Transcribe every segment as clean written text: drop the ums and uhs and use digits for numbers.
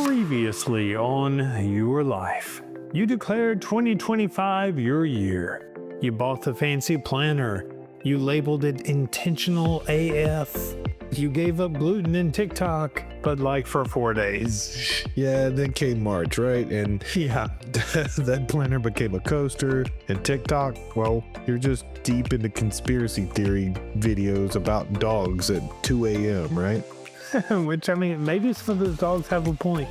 Previously on your life, you declared 2025 your year. You bought the fancy planner. You labeled it intentional AF. You gave up gluten and TikTok, but like for 4 days. Yeah, then came March, right? And Yeah. that planner became a coaster, and TikTok, well, you're just deep into conspiracy theory videos about dogs at 2 a.m., right? Which, I mean, maybe some of those dogs have a point.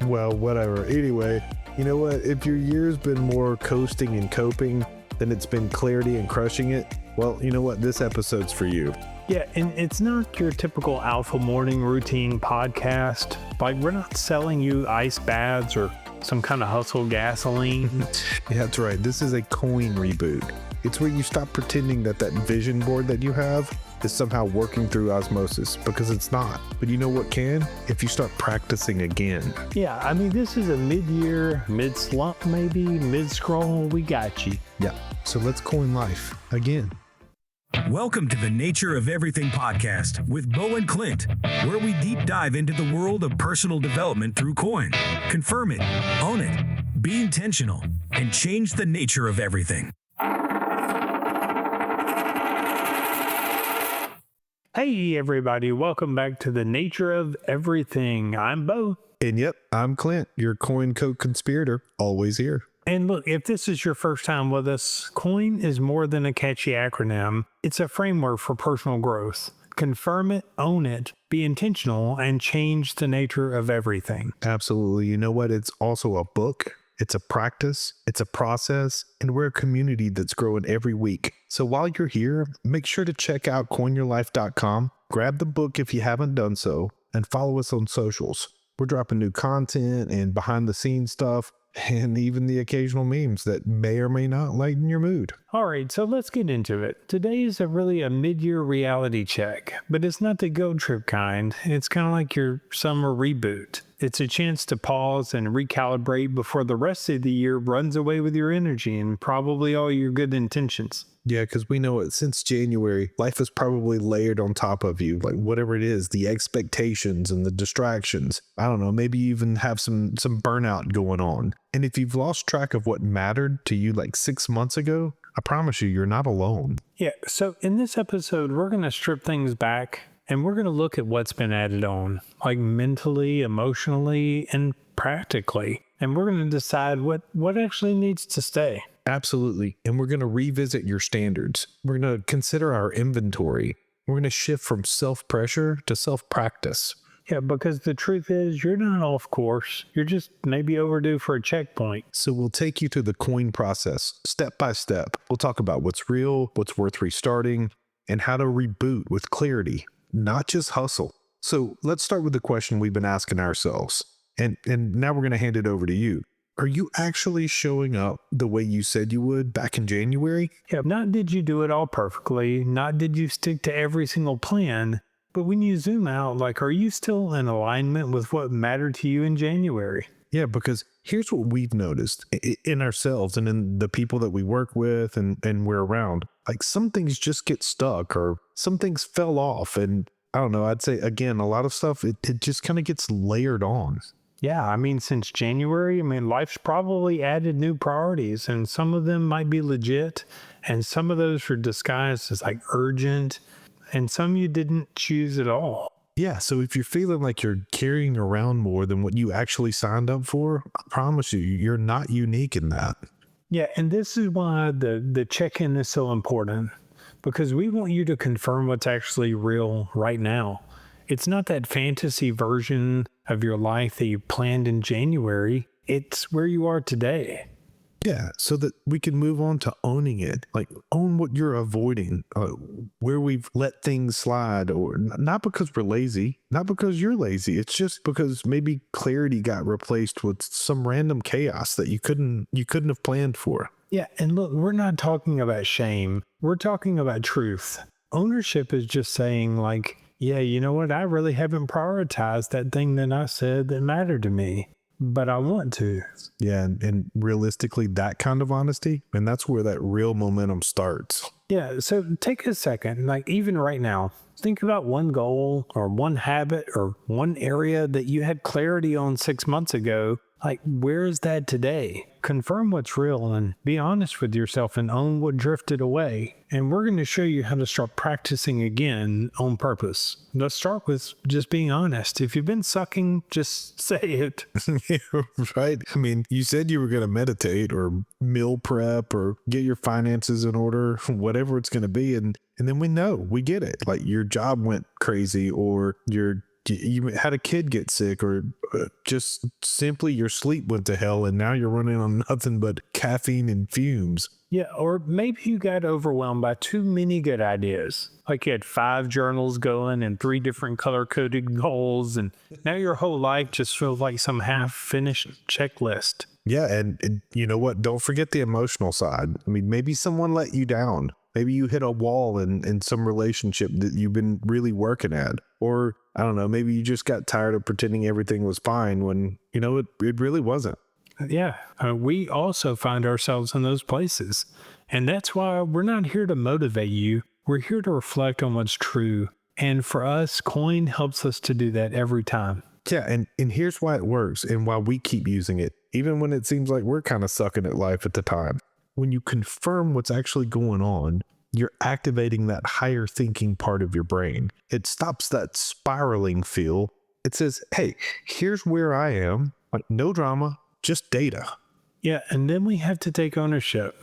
Well, whatever. Anyway, you know what? If your year's been more coasting and coping than it's been clarity and crushing it, well, you know what? This episode's for you. Yeah, and it's not your typical alpha morning routine podcast. Like, we're not selling you ice baths or some kind of hustle gasoline. Yeah, that's right. This is a coin reboot. It's where you stop pretending that vision board that you have is somehow working through osmosis, because it's not. But you know what can? If you start practicing again. Yeah, I mean, this is a mid-year, mid-slump maybe, mid-scroll. We got you. Yeah, so let's coin life again. Welcome to the Nature of Everything podcast with Bo and Clint, where we deep dive into the world of personal development through coin. Confirm it, own it, be intentional, and change the nature of everything. Hey, everybody. Welcome back to the Nature of Everything. I'm Bo. And yep, I'm Clint, your coin co-conspirator, always here. And look, if this is your first time with us, COIN is more than a catchy acronym. It's a framework for personal growth. Confirm it, own it, be intentional, and change the nature of everything. Absolutely. You know what? It's also a book. It's a practice. It's a process. And we're a community that's growing every week. So while you're here, make sure to check out coinyourlife.com. Grab the book if you haven't done so, and follow us on socials. We're dropping new content and behind the scenes stuff, and even the occasional memes that may or may not lighten your mood. All right, so let's get into it. Today is really a mid-year reality check, but it's not the guilt trip kind. It's kind of like your summer reboot. It's a chance to pause and recalibrate before the rest of the year runs away with your energy and probably all your good intentions. Yeah, because we know it since January, life is probably layered on top of you, like whatever it is, the expectations and the distractions. I don't know, maybe you even have some burnout going on. And if you've lost track of what mattered to you like 6 months ago, I promise you, you're not alone. Yeah, so in this episode, we're going to strip things back and we're going to look at what's been added on, like mentally, emotionally, and practically. And we're going to decide what actually needs to stay. Absolutely. And we're going to revisit your standards. We're going to consider our inventory. We're going to shift from self-pressure to self-practice. Yeah, because the truth is you're not off course. You're just maybe overdue for a checkpoint. So we'll take you through the coin process, step by step. We'll talk about what's real, what's worth restarting, and how to reboot with clarity, not just hustle. So let's start with the question we've been asking ourselves. And now we're going to hand it over to you. Are you actually showing up the way you said you would back in January? Yeah, not did you do it all perfectly, not did you stick to every single plan, but when you zoom out, like, are you still in alignment with what mattered to you in January? Yeah, because here's what we've noticed in ourselves and in the people that we work with and we're around. Like, some things just get stuck or some things fell off. And I don't know, I'd say, again, a lot of stuff, it just kind of gets layered on. Yeah, I mean, since January, life's probably added new priorities, and some of them might be legit, and some of those are disguised as like urgent, and some you didn't choose at all. Yeah, so if you're feeling like you're carrying around more than what you actually signed up for, I promise you, you're not unique in that. Yeah, and this is why the check-in is so important, because we want you to confirm what's actually real right now. It's not that fantasy version of your life that you planned in January. It's where you are today. Yeah, so that we can move on to owning it. Like, own what you're avoiding, where we've let things slide, or not because we're lazy, not because you're lazy. It's just because maybe clarity got replaced with some random chaos that you couldn't have planned for. Yeah, and look, we're not talking about shame. We're talking about truth. Ownership is just saying, like, yeah, you know what? I really haven't prioritized that thing that I said that mattered to me, but I want to. Yeah, and realistically, that kind of honesty, and that's where that real momentum starts. Yeah, so take a second, like even right now, Think about one goal or one habit or one area that you had clarity on 6 months ago. Like, where is that today? Confirm what's real and be honest with yourself and own what drifted away. And we're going to show you how to start practicing again on purpose. Let's start with just being honest. If you've been sucking, just say it. Right? I mean, you said you were going to meditate or meal prep or get your finances in order, whatever it's going to be. And then we get it. Like your job went crazy or you had a kid get sick or just simply your sleep went to hell and now you're running on nothing but caffeine and fumes. Yeah, or maybe you got overwhelmed by too many good ideas. Like you had 5 journals going and 3 different color-coded goals, and now your whole life just feels like some half-finished checklist. Yeah, and you know what? Don't forget the emotional side. I mean, maybe someone let you down. Maybe you hit a wall in some relationship that you've been really working at. Or, I don't know, maybe you just got tired of pretending everything was fine when, it really wasn't. Yeah, we also find ourselves in those places. And that's why we're not here to motivate you. We're here to reflect on what's true. And for us, Coin helps us to do that every time. Yeah, and here's why it works and why we keep using it, even when it seems like we're kind of sucking at life at the time. When you confirm what's actually going on, you're activating that higher thinking part of your brain. It stops that spiraling feel. It says, hey, here's where I am. Like, no drama, just data. Yeah, and then we have to take ownership.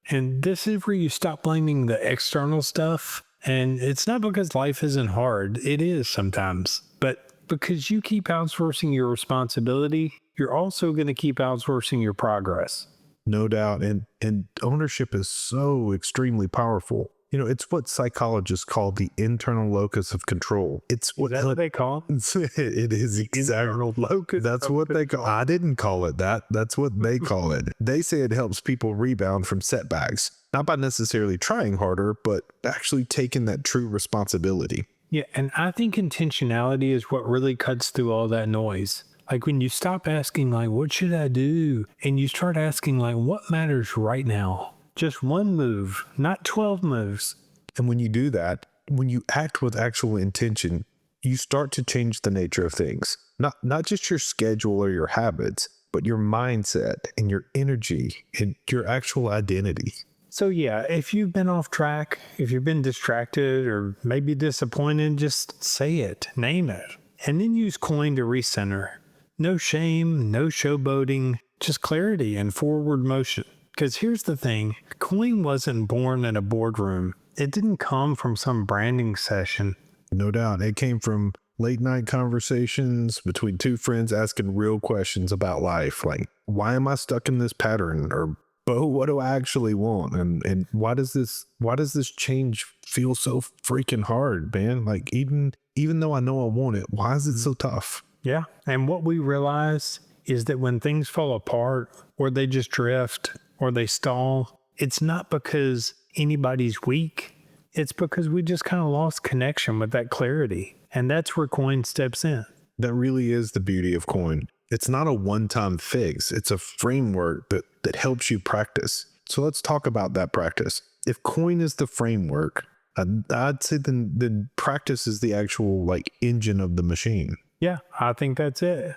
And this is where you stop blaming the external stuff. And it's not because life isn't hard. It is sometimes. But because you keep outsourcing your responsibility, you're also going to keep outsourcing your progress. No doubt. And ownership is so extremely powerful. It's what psychologists call the internal locus of control. It's Is that what they call it? It is Internal locus. That's what they call it. I didn't call it that. That's what they call it. They say it helps people rebound from setbacks, not by necessarily trying harder, but actually taking that true responsibility. Yeah, and I think intentionality is what really cuts through all that noise. Like when you stop asking, like, what should I do? And you start asking, like, what matters right now? Just one move, not 12 moves. And when you do that, when you act with actual intention, you start to change the nature of things. Not just your schedule or your habits, but your mindset and your energy and your actual identity. So yeah, if you've been off track, if you've been distracted or maybe disappointed, just say it, name it, and then use Coin to recenter. No shame, no showboating, just clarity and forward motion. Because here's the thing, Coin wasn't born in a boardroom. It didn't come from some branding session. No doubt. It came from late night conversations between 2 friends asking real questions about life. Like, why am I stuck in this pattern? Or, Bo, what do I actually want? And why does this change feel so freaking hard, man? Like, even though I know I want it, why is it so tough? Yeah. And what we realize is that when things fall apart or they just drift or they stall, it's not because anybody's weak. It's because we just kind of lost connection with that clarity. And that's where Coin steps in. That really is the beauty of Coin. It's not a one-time fix. It's a framework that helps you practice. So let's talk about that practice. If Coin is the framework, I'd say then practice is the actual engine of the machine. Yeah, I think that's it.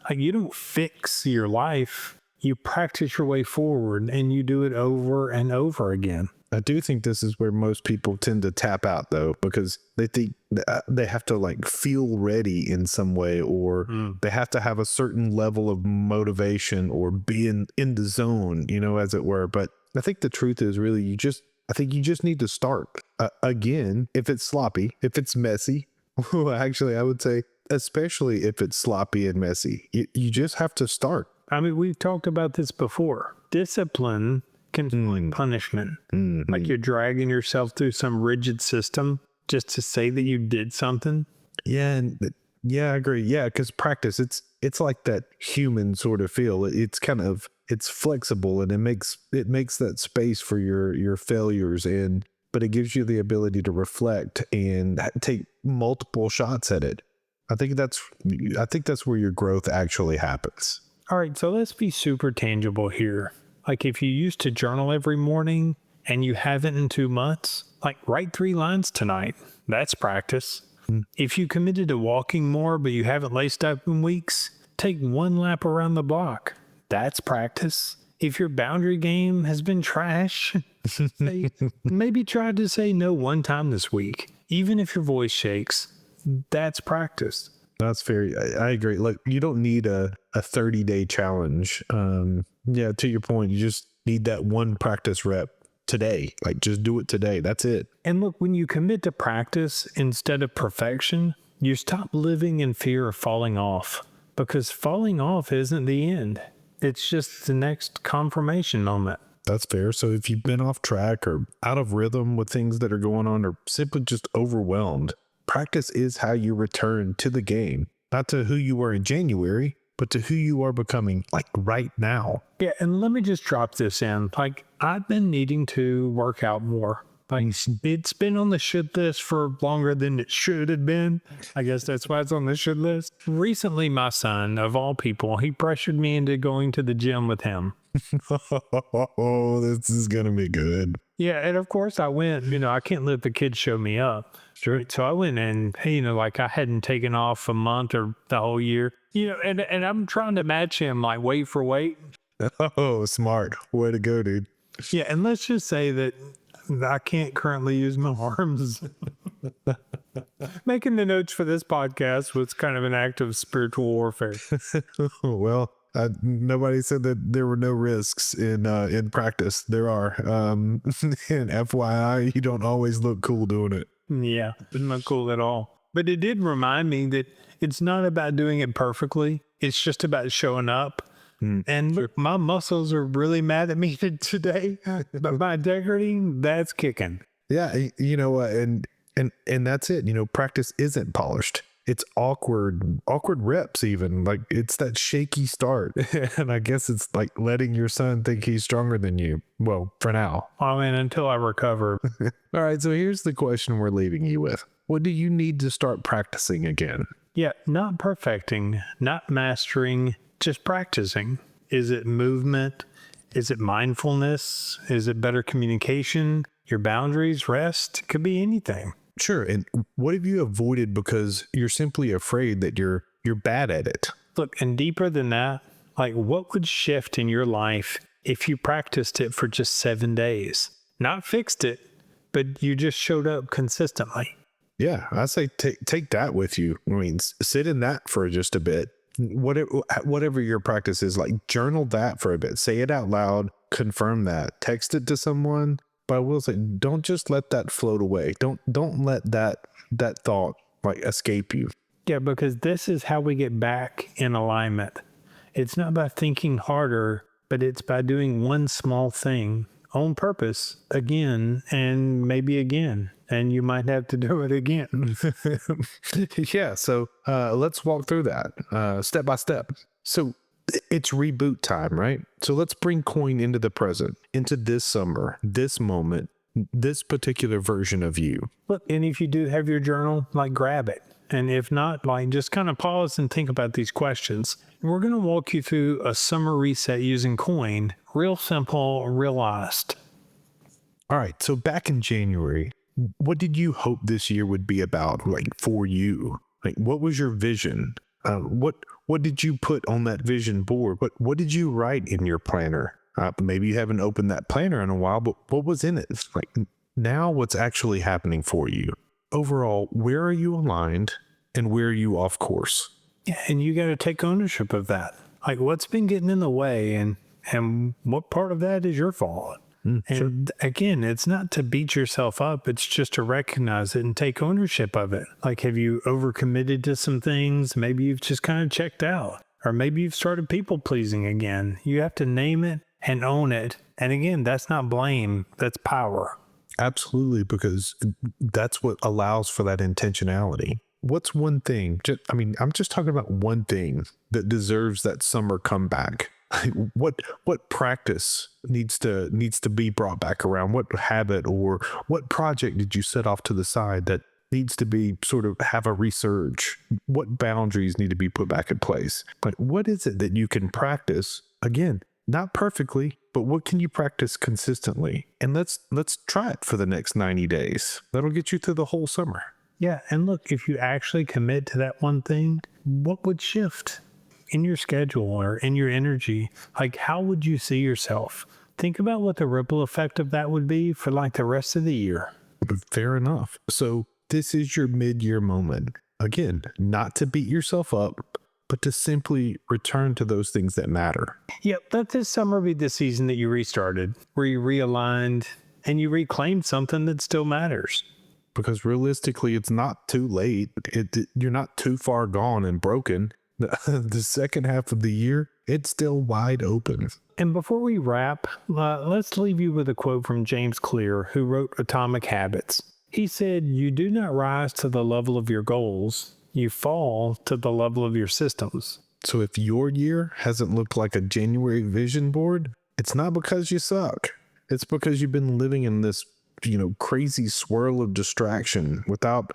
Like, you don't fix your life. You practice your way forward and you do it over and over again. I do think this is where most people tend to tap out, though, because they think they have to feel ready in some way, or they have to have a certain level of motivation or be in the zone, as it were. But I think the truth is really I think you just need to start. Again, if it's sloppy, if it's messy, actually, I would say, especially if it's sloppy and messy, you just have to start. I mean, we've talked about this before. Discipline can feel like punishment. Mm-hmm. Like you're dragging yourself through some rigid system just to say that you did something. Yeah, I agree. Yeah, because practice, it's like that human sort of feel. It's flexible and it makes that space for your failures, but it gives you the ability to reflect and take multiple shots at it. I think that's where your growth actually happens. All right, so let's be super tangible here. Like if you used to journal every morning and you haven't in 2 months, write 3 lines tonight. That's practice. If you committed to walking more, but you haven't laced up in weeks, take one lap around the block. That's practice. If your boundary game has been trash, maybe try to say no one time this week. Even if your voice shakes, that's practice. That's very, I agree. Look, you don't need a 30-day challenge. Yeah, to your point, you just need that one practice rep today. Like, just do it today. That's it. And look, when you commit to practice instead of perfection, you stop living in fear of falling off, because falling off isn't the end. It's just the next confirmation moment. That's fair. So if you've been off track or out of rhythm with things that are going on, or simply just overwhelmed, practice is how you return to the game, not to who you were in January, but to who you are becoming, like, right now. Yeah, and let me just drop this in. Like, I've been needing to work out more. Like, it's been on the should list for longer than it should have been. I guess that's why it's on the should list. Recently, my son, of all people, he pressured me into going to the gym with him. Oh, this is going to be good. Yeah, and of course I went. I can't let the kids show me up. Sure. So I went and, like I hadn't taken off a month or the whole year, and I'm trying to match him, like, weight for weight. Oh, smart. Way to go, dude. Yeah, and let's just say that I can't currently use my arms. Making the notes for this podcast was kind of an act of spiritual warfare. Well, nobody said that there were no risks in practice. There are. And FYI, you don't always look cool doing it. Yeah, it's not cool at all. But it did remind me that it's not about doing it perfectly. It's just about showing up. And look, my muscles are really mad at me today, but my integrity, that's kicking. Yeah, you know what, and that's it. Practice isn't polished. It's awkward reps even. Like, it's that shaky start. And I guess it's like letting your son think he's stronger than you. Well, for now. I mean, until I recover. All right, so here's the question we're leaving you with. What do you need to start practicing again? Yeah, not perfecting, not mastering, just practicing. Is it movement? Is it mindfulness? Is it better communication? Your boundaries, rest? It could be anything. Sure. And what have you avoided because you're simply afraid that you're bad at it? Look, and deeper than that, like, what would shift in your life if you practiced it for just 7 days? Not fixed it, but you just showed up consistently. Yeah, I say take that with you. I mean, sit in that for just a bit. Whatever your practice is, like, journal that for a bit. Say it out loud. Confirm that. Text it to someone. But I will say, don't just let that float away. Don't let that thought, like, escape you. Yeah, because this is how we get back in alignment. It's not by thinking harder, but it's by doing one small thing on purpose again and maybe again. And you might have to do it again. Yeah, so let's walk through that step by step. So it's reboot time, right? So let's bring Coin into the present, into this summer, this moment, this particular version of you. Look, and if you do have your journal, like, grab it. And if not, like, just kind of pause and think about these questions. We're going to walk you through a summer reset using Coin. Real simple, real honest. All right, so back in January, what did you hope this year would be about, like, for you? Like, what was your vision? What did you put on that vision board? What did you write in your planner? Maybe you haven't opened that planner in a while, but what was in it? Like, now what's actually happening for you? Overall, where are you aligned and where are you off course? Yeah, and you got to take ownership of that. Like, what's been getting in the way, and what part of that is your fault? And again, it's not to beat yourself up. It's just to recognize it and take ownership of it. Like, have you overcommitted to some things? Maybe you've just kind of checked out, or maybe you've started people pleasing again. You have to name it and own it. And again, that's not blame. That's power. Absolutely, because that's what allows for that intentionality. What's one thing? I'm just talking about one thing that deserves that summer comeback. What practice needs to be brought back around? What habit or what project did you set off to the side that needs to be sort of have a resurge? What boundaries need to be put back in place? Like, what is it that you can practice? Again, not perfectly, but what can you practice consistently? And let's try it for the next 90 days. That'll get you through the whole summer. Yeah, and look, if you actually commit to that one thing, what would shift in your schedule or in your energy? Like, how would you see yourself? Think about what the ripple effect of that would be for like the rest of the year. Fair enough. So this is your mid-year moment. Again, not to beat yourself up, but to simply return to those things that matter. Yep, let this summer be the season that you restarted, where you realigned and you reclaimed something that still matters. Because realistically, it's not too late. You're not too far gone and broken. The second half of the year, it's still wide open. And before we wrap, let's leave you with a quote from James Clear, who wrote Atomic Habits. He said, "You do not rise to the level of your goals, you fall to the level of your systems." So if your year hasn't looked like a January vision board, it's not because you suck. It's because you've been living in this, crazy swirl of distraction without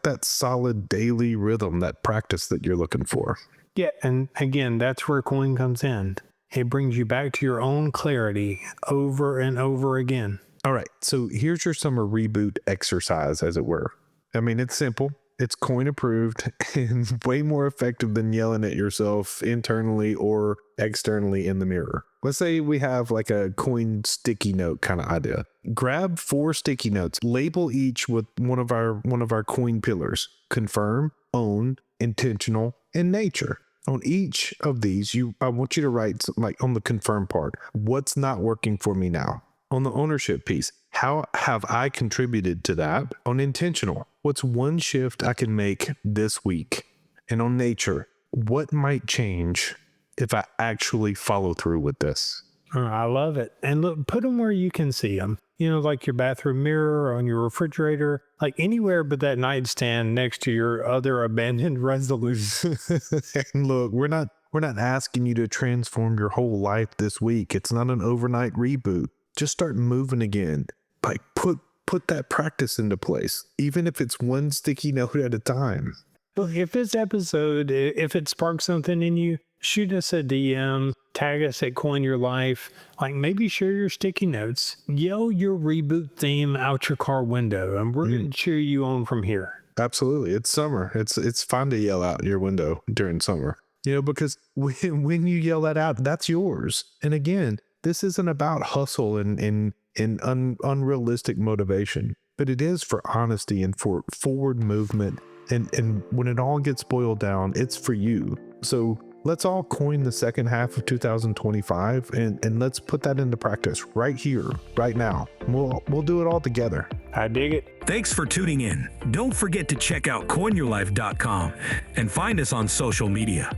that solid daily rhythm, that practice that you're looking for. Yeah, and again, that's where Coin comes in. It brings you back to your own clarity over and over again. All right, so here's your summer reboot exercise, as it were. I mean, it's simple. It's Coin approved and way more effective than yelling at yourself internally or externally in the mirror. Let's say we have like a Coin sticky note kind of idea. Grab 4 sticky notes, label each with one of our Coin pillars: confirm, own, intentional, and nature. On each of these, I want you to write, like on the confirm part, what's not working for me now? On the ownership piece, how have I contributed to that? On intentional, what's one shift I can make this week? And on nature, what might change if I actually follow through with this? I love it. And look, put them where you can see them. Like your bathroom mirror or on your refrigerator, like anywhere but that nightstand next to your other abandoned resolutions. And look, we're not asking you to transform your whole life this week. It's not an overnight reboot. Just start moving again. Like put that practice into place, even if it's one sticky note at a time. Look, if this episode, if it sparks something in you, shoot us a DM, tag us at Coin Your Life, like maybe share your sticky notes, yell your reboot theme out your car window, and we're going to cheer you on from here. Absolutely. It's summer. It's fun to yell out your window during summer, because when you yell that out, that's yours. And again, this isn't about hustle and unrealistic motivation, but it is for honesty and for forward movement. And when it all gets boiled down, it's for you. So let's all coin the second half of 2025 and let's put that into practice right here, right now. We'll do it all together. I dig it. Thanks for tuning in. Don't forget to check out coinyourlife.com and find us on social media.